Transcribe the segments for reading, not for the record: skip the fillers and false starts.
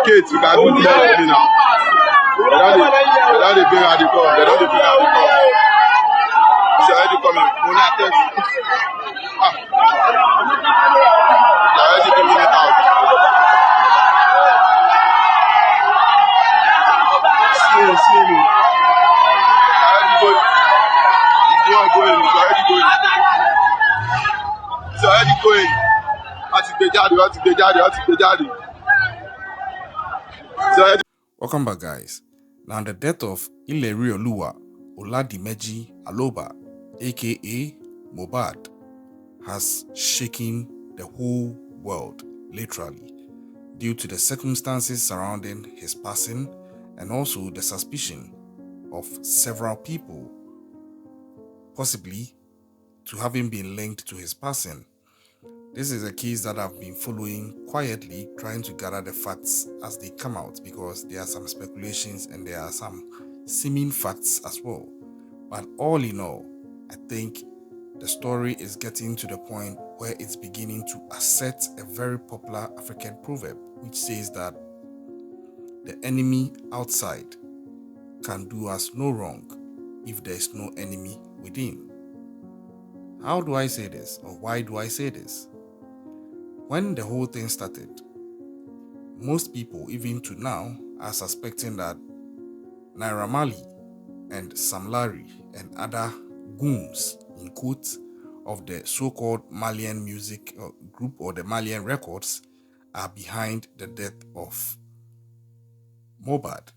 Kate, you can do that for me now. They don't bring her the call. They don't bring her the call. She's already coming. Mona text. They're already bringing it out. See me. They're already going. It's not going. It's already going. It's already going. Welcome back, guys. Now, the death of Ileri Oluwa Oladimeji Aloba, aka Mohbad, has shaken the whole world, literally, due to the circumstances surrounding his passing and also the suspicion of several people possibly to having been linked to his passing. This is a case that I've been following quietly, trying to gather the facts as they come out, because there are some speculations and there are some seeming facts as well. But all in all, I think the story is getting to the point where it's beginning to assert a very popular African proverb, which says that the enemy outside can do us no wrong if there is no enemy within. How do I say this, or why do I say this? When the whole thing started, most people, even to now, are suspecting that Naira Marley and Sam Larry and other goons, in quotes, of the so-called Malian music group or the Malian records are behind the death of Mohbad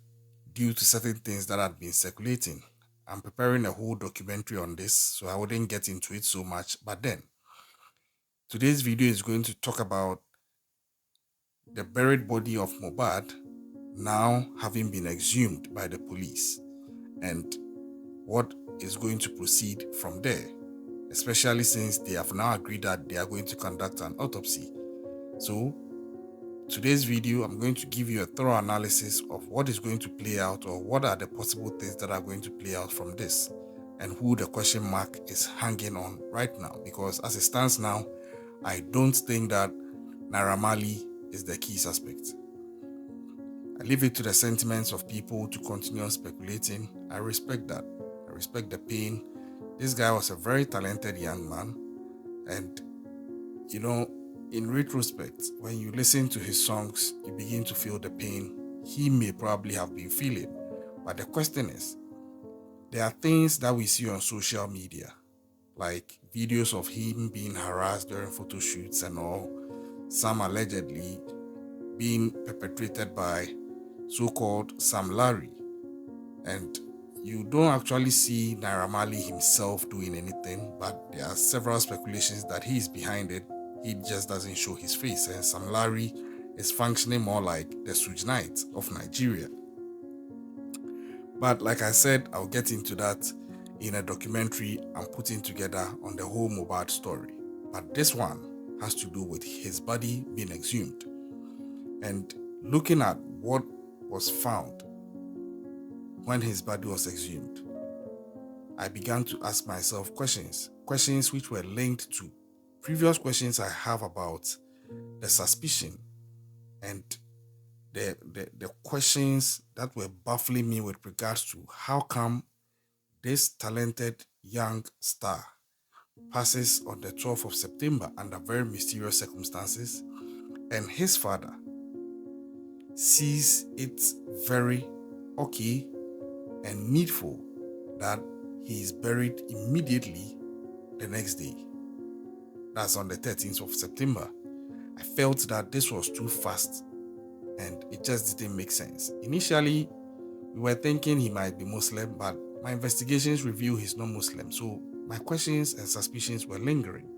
due to certain things that had been circulating. I'm preparing a whole documentary on this, so I wouldn't get into it so much, but then today's video is going to talk about the buried body of Mohbad now having been exhumed by the police and what is going to proceed from there, especially since they have now agreed that they are going to conduct an autopsy. So today's video, I'm going to give you a thorough analysis of what is going to play out, or what are the possible things that are going to play out from this, and who the question mark is hanging on right now, because as it stands now, I don't think that Naira Marley is the key suspect. I leave it to the sentiments of people to continue speculating. I respect that. I respect the pain. This guy was a very talented young man, and you know, in retrospect, when you listen to his songs, you begin to feel the pain he may probably have been feeling. But the question is, there are things that we see on social media, like videos of him being harassed during photo shoots and all, some allegedly being perpetrated by so-called Sam Larry, and you don't actually see Naira Marley himself doing anything, but there are several speculations that he is behind it. He just doesn't show his face, and Sam Larry is functioning more like the Suge Knight of Nigeria. But like I said, I'll get into that in a documentary I'm putting together on the whole Mohbad story. But this one has to do with his body being exhumed. And looking at what was found when his body was exhumed, I began to ask myself questions which were linked to previous questions I have about the suspicion and the questions that were baffling me with regards to how come this talented young star passes on the 12th of September under very mysterious circumstances, and his father sees it very okay and needful that he is buried immediately the next day. That's on the 13th of September. I felt that this was too fast and it just didn't make sense. Initially, we were thinking he might be Muslim, but my investigations reveal he's not Muslim. So my questions and suspicions were lingering.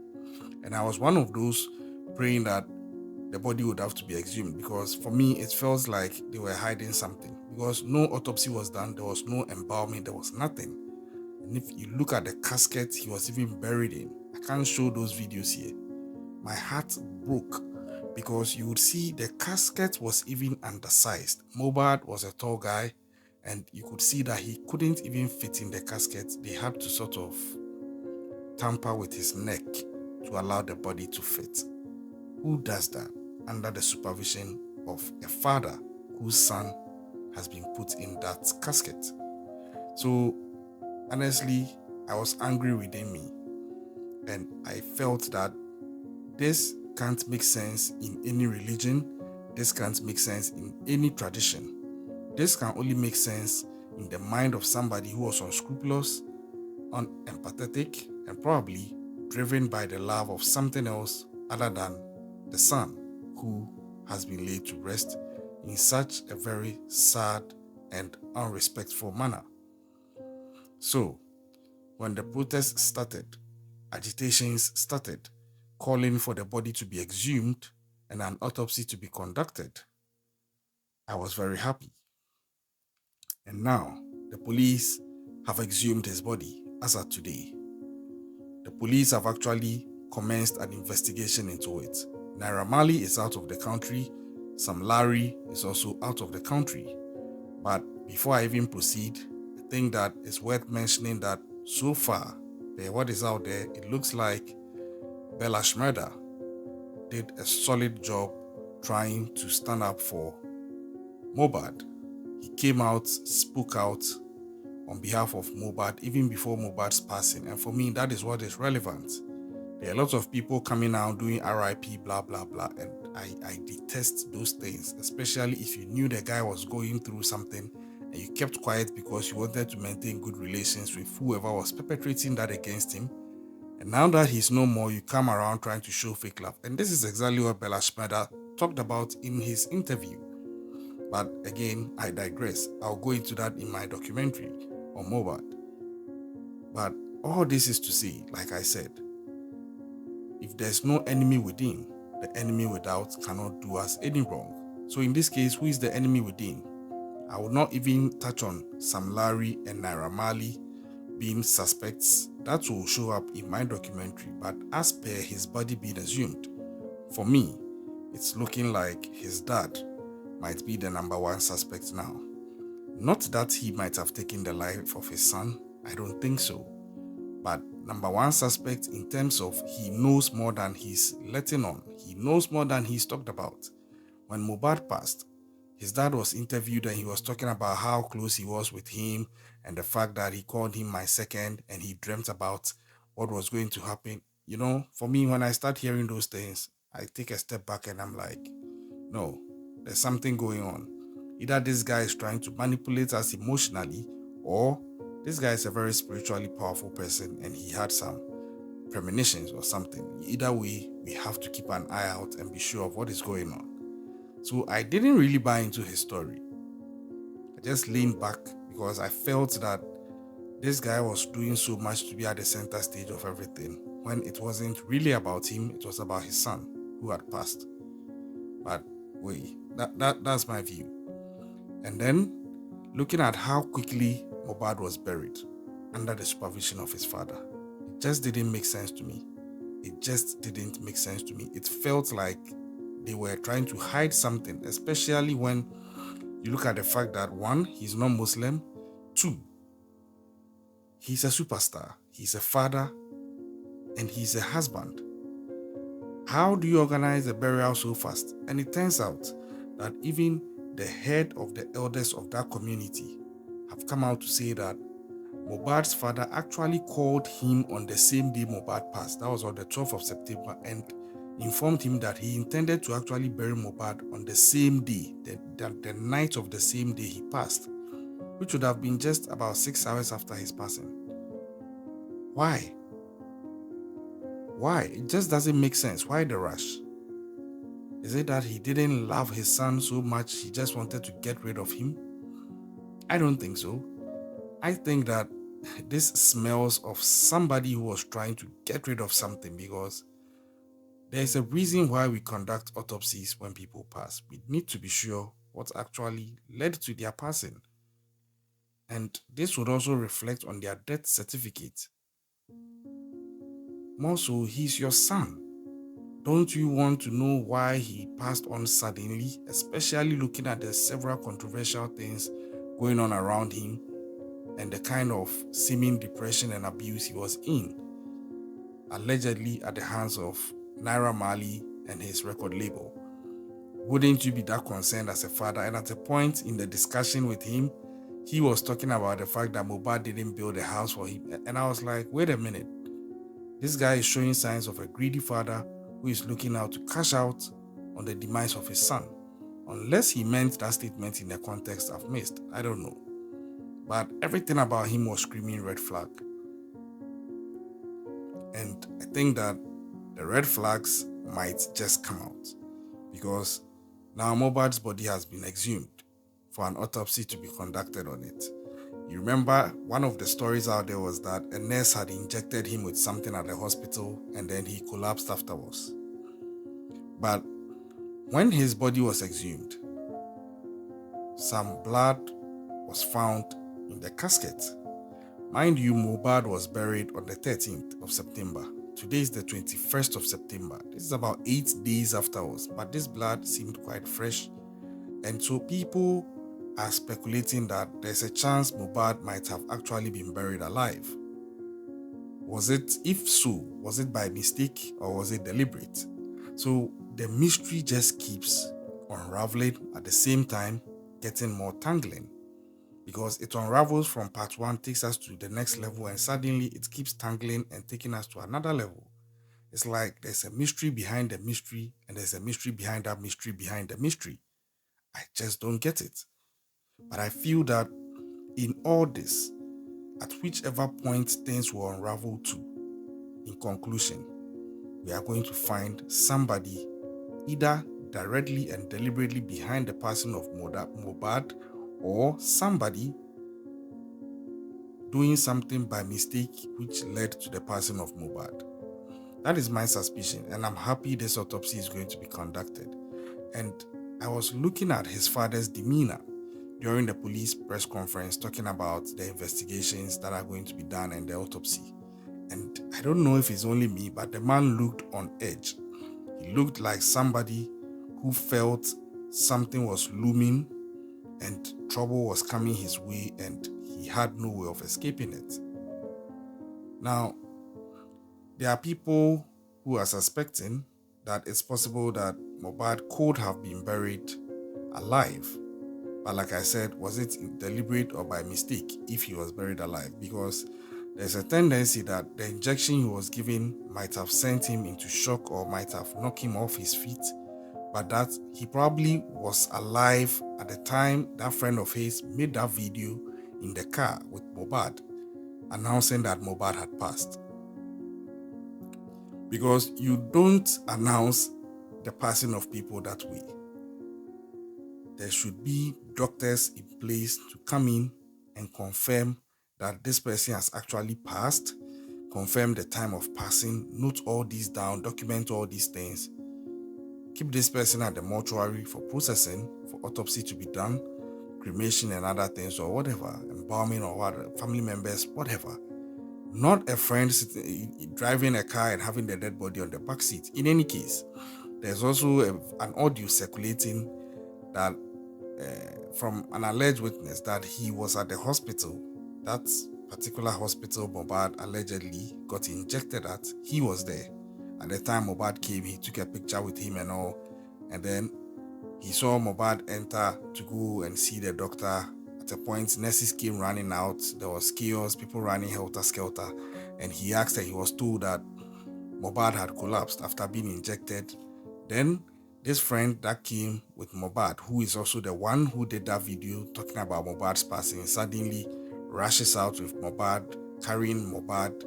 And I was one of those praying that the body would have to be exhumed, because for me, it felt like they were hiding something, because no autopsy was done, there was no embalming, there was nothing. And if you look at the casket he was even buried in, I can't show those videos here. My heart broke, because you would see the casket was even undersized. Mohbad was a tall guy, and you could see that he couldn't even fit in the casket. They had to sort of tamper with his neck to allow the body to fit. Who does that under the supervision of a father whose son has been put in that casket. So honestly, I was angry within me, and I felt that this can't make sense in any religion, this can't make sense in any tradition. This can only make sense in the mind of somebody who was unscrupulous, unempathetic, and probably driven by the love of something else other than the son who has been laid to rest in such a very sad and unrespectful manner. So, when the protests started, agitations started, calling for the body to be exhumed and an autopsy to be conducted, I was very happy. And now, the police have exhumed his body as of today. The police have actually commenced an investigation into it. Naira Marley is out of the country. Sam Larry is also out of the country. But before I even proceed, I think that it's worth mentioning that so far, what is out there, it looks like Bella Schmurder did a solid job trying to stand up for Mohbad. He came out, spoke out on behalf of Mohbad even before Mohbad's passing. And for me, that is what is relevant. There are lots of people coming out doing RIP, blah, blah, blah. And I detest those things, especially if you knew the guy was going through something and you kept quiet because you wanted to maintain good relations with whoever was perpetrating that against him. And now that he's no more, you come around trying to show fake love. And this is exactly what Bella Schmurder talked about in his interview. But again, I digress. I'll go into that in my documentary on Mohbad. But all this is to say, like I said, if there's no enemy within, the enemy without cannot do us any wrong. So in this case, who is the enemy within? I will not even touch on Sam Larry and Naira Marley being suspects. That will show up in my documentary. But as per his body being assumed, for me, it's looking like his dad might be the number one suspect now. Not that he might have taken the life of his son, I don't think so. But number one suspect in terms of he knows more than he's letting on. He knows more than he's talked about. When Mohbad passed, his dad was interviewed and he was talking about how close he was with him and the fact that he called him my second and he dreamt about what was going to happen. You know, for me, when I start hearing those things, I take a step back and I'm like, no, there's something going on. Either this guy is trying to manipulate us emotionally, or this guy is a very spiritually powerful person and he had some premonitions or something. Either way, we have to keep an eye out and be sure of what is going on. So I didn't really buy into his story. I just leaned back because I felt that this guy was doing so much to be at the center stage of everything when it wasn't really about him, it was about his son who had passed. But wait, that's my view. And then looking at how quickly Mohbad was buried under the supervision of his father, it just didn't make sense to me. It just didn't make sense to me. It felt like they were trying to hide something, especially when you look at the fact that 1, he's not Muslim, 2, he's a superstar, he's a father, and he's a husband. How do you organize a burial so fast? And it turns out that even the head of the elders of that community have come out to say that Mohbad's father actually called him on the same day Mohbad passed. That was on the 12th of September, and informed him that he intended to actually bury Mohbad on the same day, the night of the same day he passed, which would have been just about 6 hours after his passing. Why? Why? It just doesn't make sense. Why the rush? Is it that he didn't love his son so much he just wanted to get rid of him? I don't think so. I think that this smells of somebody who was trying to get rid of something, because there's a reason why we conduct autopsies when people pass. We need to be sure what actually led to their passing. And this would also reflect on their death certificate. More so, he's your son. Don't you want to know why he passed on suddenly, especially looking at the several controversial things going on around him and the kind of seeming depression and abuse he was in, allegedly at the hands of Naira Marley and his record label? wouldn't you be that concerned as a father? And at a point in the discussion with him, he was talking about the fact that Mohbad didn't build a house for him. And I was like, wait a minute. This guy is showing signs of a greedy father who is looking out to cash out on the demise of his son. Unless he meant that statement in the context I've missed. I don't know. But everything about him was screaming red flag. And I think that the red flags might just come out. Because now Mohbad's body has been exhumed for an autopsy to be conducted on it. You remember one of the stories out there was that a nurse had injected him with something at the hospital and then he collapsed afterwards. But when his body was exhumed, some blood was found in the casket. Mind you, Mohbad was buried on the 13th of September. Today is the 21st of September. This is about 8 days afterwards, but this blood seemed quite fresh. And so people are speculating that there's a chance Mohbad might have actually been buried alive. Was it, if so, was it by mistake or was it deliberate? So the mystery just keeps unraveling, at the same time getting more tangling, because it unravels from part 1, takes us to the next level, and suddenly it keeps tangling and taking us to another level. It's like there's a mystery behind the mystery, and there's a mystery behind that mystery behind the mystery. I just don't get it. But I feel that in all this, at whichever point things will unravel to, in conclusion, we are going to find somebody either directly and deliberately behind the passing of Mohbad, or somebody doing something by mistake which led to the passing of Mohbad. That is my suspicion, and I'm happy this autopsy is going to be conducted. And I was looking at his father's demeanor during the police press conference, talking about the investigations that are going to be done and the autopsy. And I don't know if it's only me, but the man looked on edge. He looked like somebody who felt something was looming and trouble was coming his way and he had no way of escaping it. Now, there are people who are suspecting that it's possible that Mohbad could have been buried alive. But like I said, was it deliberate or by mistake if he was buried alive? Because there's a tendency that the injection he was given might have sent him into shock or might have knocked him off his feet, but that he probably was alive at the time that friend of his made that video in the car with Mohbad, announcing that Mohbad had passed. Because you don't announce the passing of people that way. There should be doctors in place to come in and confirm that this person has actually passed, confirm the time of passing, note all these down, document all these things, keep this person at the mortuary for processing, for autopsy to be done, cremation and other things or whatever, embalming or whatever, family members, whatever. Not a friend driving a car and having the dead body on the back seat. In any case, there's also an audio circulating that from an alleged witness that he was at the hospital, that particular hospital Mohbad allegedly got injected at. He was there. At the time Mohbad came, he took a picture with him and all, and then he saw Mohbad enter to go and see the doctor. At a point, nurses came running out, there was chaos, people running helter-skelter, and he asked and he was told that Mohbad had collapsed after being injected. Then this friend that came with Mohbad, who is also the one who did that video talking about Mohbad's passing, suddenly rushes out with Mohbad, carrying Mohbad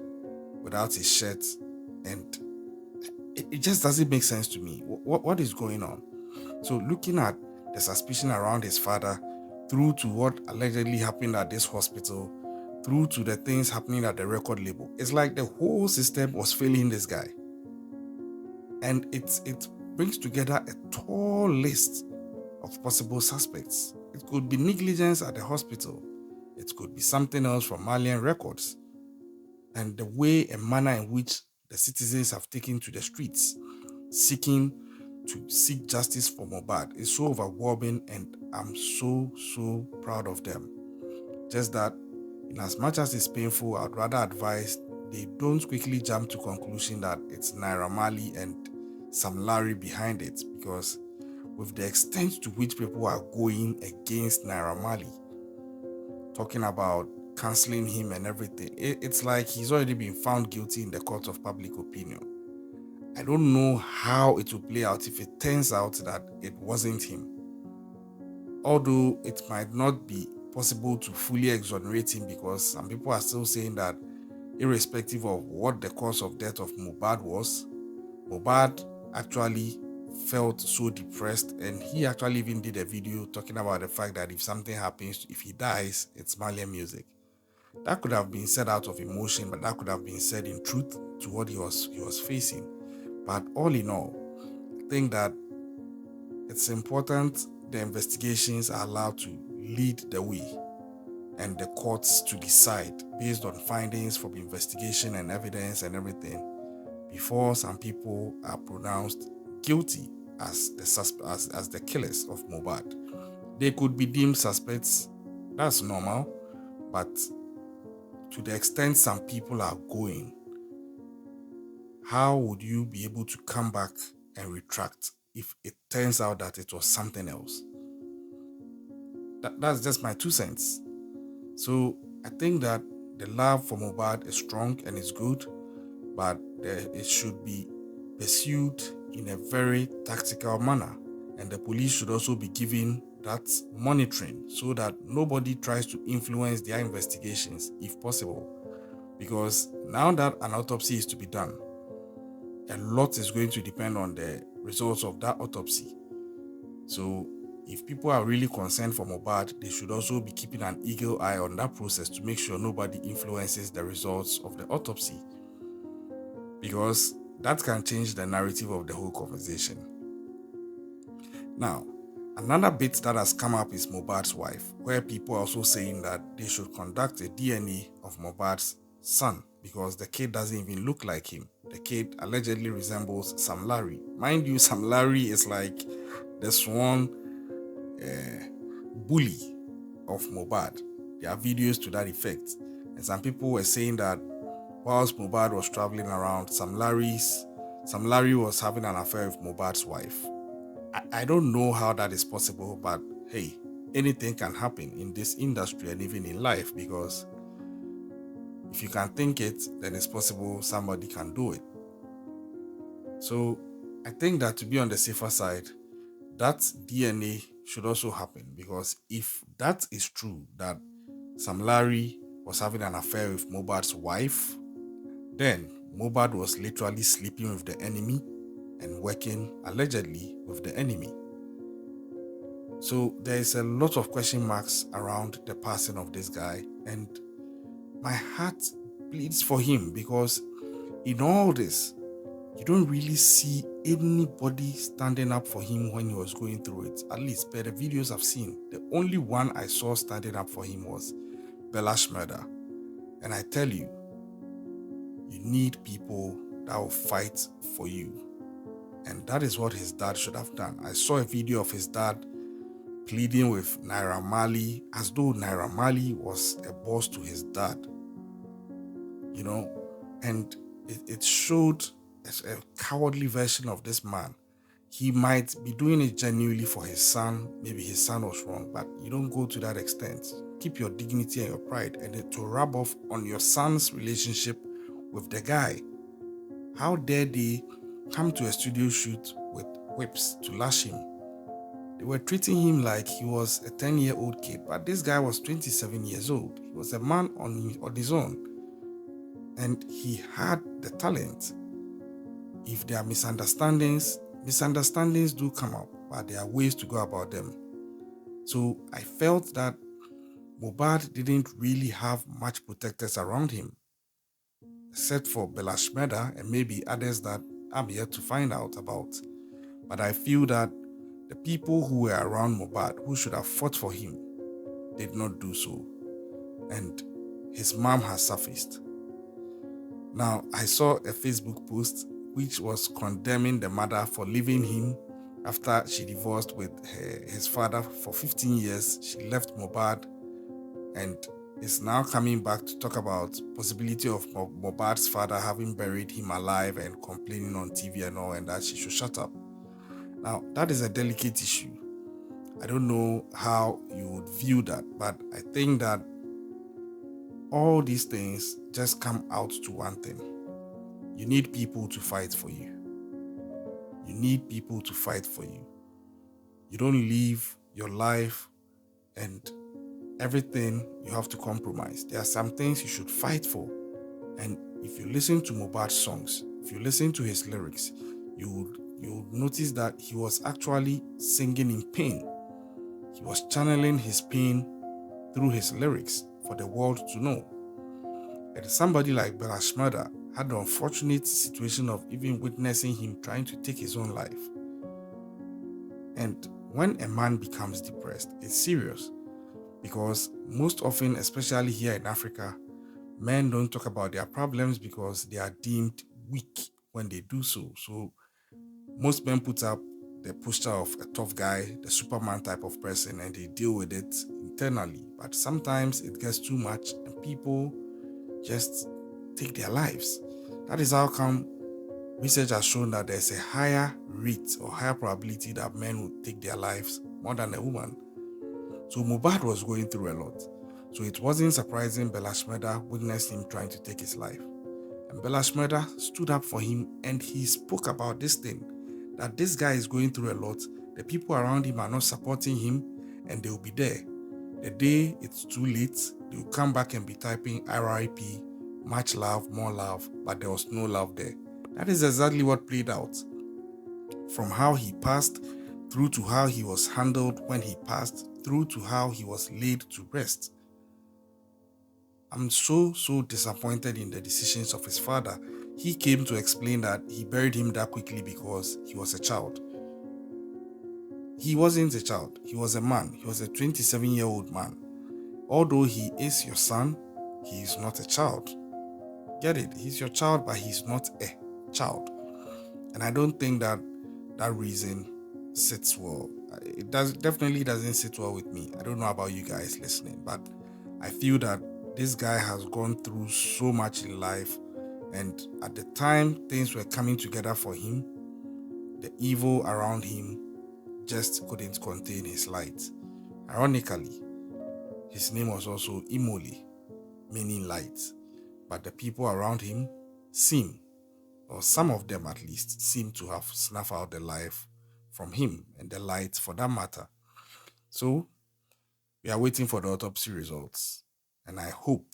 without his shirt, and it just doesn't make sense to me. What is going on? So looking at the suspicion around his father, through to what allegedly happened at this hospital, through to the things happening at the record label, it's like the whole system was failing this guy. And it brings together a tall list of possible suspects. It could be negligence at the hospital. It could be something else from Malian records. And the way and manner in which the citizens have taken to the streets, seeking to seek justice for Mohbad is so overwhelming, and I'm so proud of them. Just that, in as much as it's painful, I'd rather advise they don't quickly jump to conclusion that it's Naira Marley and some Larry behind it, because with the extent to which people are going against Naira Marley, talking about canceling him and everything. It's like he's already been found guilty in the court of public opinion. I don't know how it will play out if it turns out that it wasn't him. Although it might not be possible to fully exonerate him, because some people are still saying that irrespective of what the cause of death of Mohbad was, Mohbad actually felt so depressed, and he actually even did a video talking about the fact that if something happens, if he dies, it's Malian music. That could have been said out of emotion, but that could have been said in truth to what he was facing. But all in all, I think that it's important the investigations are allowed to lead the way and the courts to decide based on findings from investigation and evidence and everything before some people are pronounced guilty as the killers of Mohbad. They could be deemed suspects, that's normal, but to the extent some people are going, how would you be able to come back and retract if it turns out that it was something else? That's just my 2 cents. So I think that the love for Mohbad is strong and is good, but it should be pursued in a very tactical manner, and the police should also be given that monitoring so that nobody tries to influence their investigations if possible. Because now that an autopsy is to be done, a lot is going to depend on the results of that autopsy. So if people are really concerned for Mohbad, they should also be keeping an eagle eye on that process to make sure nobody influences the results of the autopsy, because that can change the narrative of the whole conversation. Now, another bit that has come up is Mohbad's wife, where people are also saying that they should conduct a DNA of Mohbad's son, because the kid doesn't even look like him. The kid allegedly resembles Sam Larry. Mind you, Sam Larry is like the sworn bully of Mohbad. There are videos to that effect. And some people were saying that whilst Mohbad was traveling around, Sam Larry was having an affair with Mohbad's wife. I don't know how that is possible, but hey, anything can happen in this industry and even in life, because if you can think it, then it's possible somebody can do it. So I think that to be on the safer side, that DNA should also happen, because if that is true, that Sam Larry was having an affair with Mohbad's wife, then Mohbad was literally sleeping with the enemy and working allegedly with the enemy. So there is a lot of question marks around the passing of this guy, and my heart bleeds for him, because in all this, you don't really see anybody standing up for him when he was going through it. At least per the videos I've seen, the only one I saw standing up for him was Exhumed. And I tell you, you need people that will fight for you. And that is what his dad should have done. I saw a video of his dad pleading with Naira Marley as though Naira Marley was a boss to his dad. You know, and it showed a cowardly version of this man. He might be doing it genuinely for his son. Maybe his son was wrong, but you don't go to that extent. Keep your dignity and your pride, and to rub off on your son's relationship with the guy. How dare they come to a studio shoot with whips to lash him? They were treating him like he was a 10-year-old kid, but this guy was 27 years old. He was a man on his own, and he had the talent. If there are misunderstandings do come up, but there are ways to go about them. So I felt that Mohbad didn't really have much protectors around him, except for Exhumed and maybe others that I'm yet to find out about. But I feel that the people who were around Mohbad, who should have fought for him, did not do so. And his mom has surfaced. Now, I saw a Facebook post which was condemning the mother for leaving him after she divorced with his father for 15 years. She left Mohbad and is now coming back to talk about possibility of Mohbad's father having buried him alive and complaining on TV and all, and that she should shut up. Now, that is a delicate issue. I don't know how you would view that, but I think that all these things just come out to one thing. You need people to fight for you. You need people to fight for you. You don't live your life and everything you have to compromise. There are some things you should fight for. And if you listen to Mohbad's songs, if you listen to his lyrics, you would notice that he was actually singing in pain. He was channeling his pain through his lyrics for the world to know. And somebody like Bella Shmurda had the unfortunate situation of even witnessing him trying to take his own life. And when a man becomes depressed, it's serious, because most often, especially here in Africa, men don't talk about their problems because they are deemed weak when they do so. So most men put up the posture of a tough guy, the Superman type of person, and they deal with it internally. But sometimes it gets too much and people just take their lives. That is how come research has shown that there's a higher rate or higher probability that men would take their lives more than a woman. So Mohbad was going through a lot. So it wasn't surprising Bella Shmurda witnessed him trying to take his life. And Bella Shmurda stood up for him and he spoke about this thing, that this guy is going through a lot. The people around him are not supporting him and they will be there. The day it's too late, they will come back and be typing RIP, much love, more love, but there was no love there. That is exactly what played out. From how he passed, through to how he was handled when he passed, through to how he was laid to rest. I'm so disappointed in the decisions of his father. He came to explain that he buried him that quickly because he was a child. He wasn't a child. He was a man. He was a 27-year-old man. Although he is your son, he is not a child. Get it? He's your child, but he's not a child. And I don't think that reason sits well. It definitely doesn't sit well with me. I don't know about you guys listening, but I feel that this guy has gone through so much in life, and at the time things were coming together for him, the evil around him just couldn't contain his light. Ironically, his name was also Imoli, meaning light, but the people around him seem, or some of them at least, seem to have snuffed out the life from him and the light for that matter. So we are waiting for the autopsy results, and I hope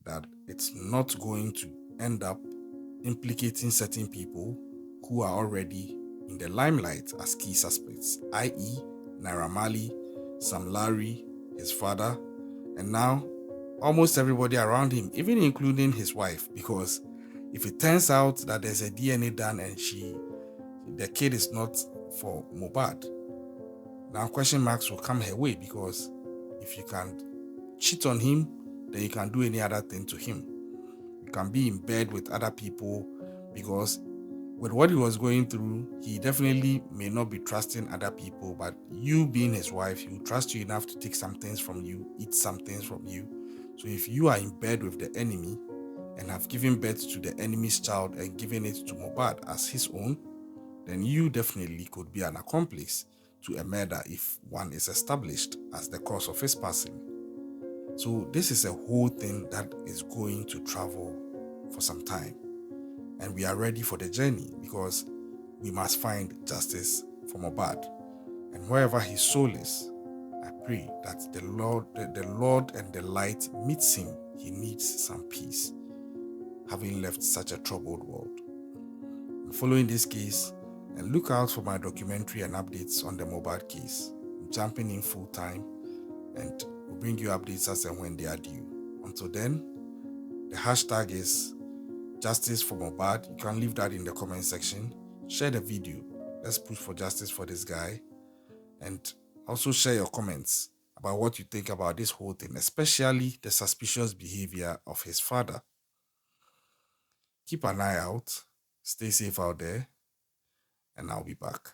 that it's not going to end up implicating certain people who are already in the limelight as key suspects, i.e. Naira Marley, Sam Larry, his father, and now almost everybody around him, even including his wife, because if it turns out that there's a DNA done and the kid is not for Mohbad, now question marks will come her way, because if you can cheat on him, then you can do any other thing to him. You can be in bed with other people, because with what he was going through, he definitely may not be trusting other people, but you being his wife, he will trust you enough to take some things from you, eat some things from you. So if you are in bed with the enemy and have given birth to the enemy's child and given it to Mohbad as his own, then you definitely could be an accomplice to a murder if one is established as the cause of his passing. So this is a whole thing that is going to travel for some time. And we are ready for the journey, because we must find justice for Mohbad. And wherever his soul is, I pray that the Lord and the light meets him. He needs some peace, having left such a troubled world. I'm following this case, and look out for my documentary and updates on the Mohbad case. I'm jumping in full time, and we'll bring you updates as and when they are due. Until then, the hashtag is Justice for Mohbad. You can leave that in the comment section. Share the video. Let's push for justice for this guy. And also share your comments about what you think about this whole thing, especially the suspicious behavior of his father. Keep an eye out. Stay safe out there. And I'll be back.